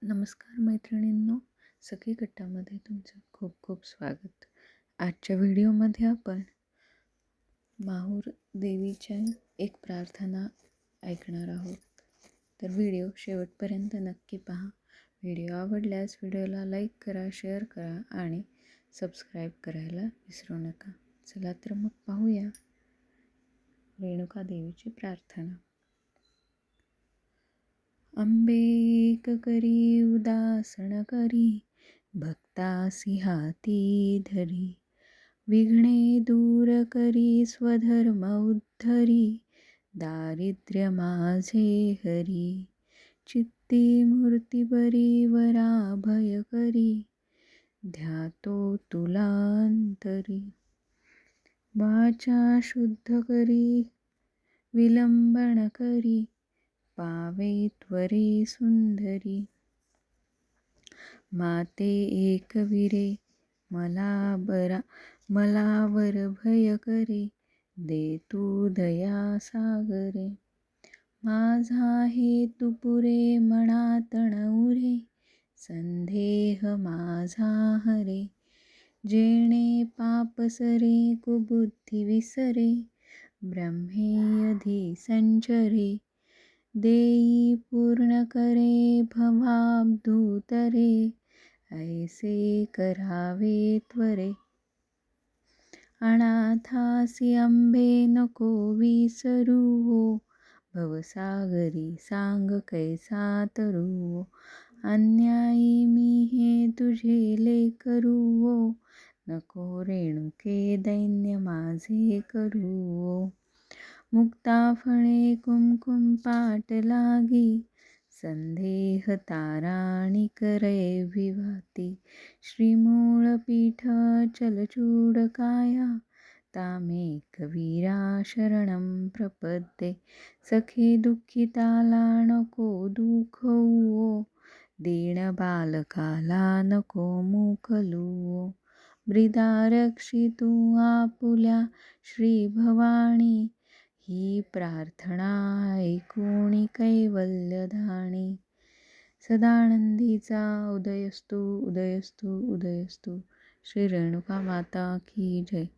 नमस्कार मैत्रिणींनो, सखी गटामध्ये तुमचं खूप खूप स्वागत. आजच्या व्हिडिओमध्ये आपण माहूर देवीच्या एक प्रार्थना ऐकणार आहोत. तर व्हिडिओ शेवटपर्यंत नक्की पहा. व्हिडिओ आवडल्यास व्हिडिओला लाईक करा, शेअर करा आणि सबस्क्राईब करायला विसरू नका. चला तर मग पाहूया रेणुका देवीची प्रार्थना. अंबे एक करी उदासण करी, भक्तासी हाती धरी. विघ्ने दूर करी स्वधर्म उद्धरी, दारिद्र्य माझे हरी. चित्ती मूर्ती बरी वरा भय करी, ध्यातो तुलांतरी. वाचा शुद्ध करी विलंबन करी, पावे त्वरे सुंदरी. माते एकवीरे मला वर भय करे, दे तू दया सागरे. माझा हेतू पुरे मनात उरे, संदेह माझा हरे. जेणे पाप सरे कुबुद्धी विसरे, ब्रह्मेयधी संचरे. देई पूर्ण करे भवाब्धूतरे, ऐसे करावे त्वरे. अनाथासी अंबे नको विसरू हो, भवसागरी सांग कैसा तरू. अन्यायी मी हे तुझे लेकरू, नको रेणुके दैन्य माझे करू. मुक्ता फळे कुमकुम पाट लागी, संदेह ताराणी करे विभाती. श्रीमूळ पीठ चलचूड काया, तामेकवीरा शरणं प्रपद्ये. सखे दुःखिताला नको दुखवू, दीन बालकाला नको मुकलू. ब्रीदा रक्षितू आपुल्या श्री भवानी, ही प्रार्थना ऐकुनी कैवल्यदानी. सदानंदीचा उदयस्तु उदयस्तु उदयस्तु. श्री रेणुका माता की जय.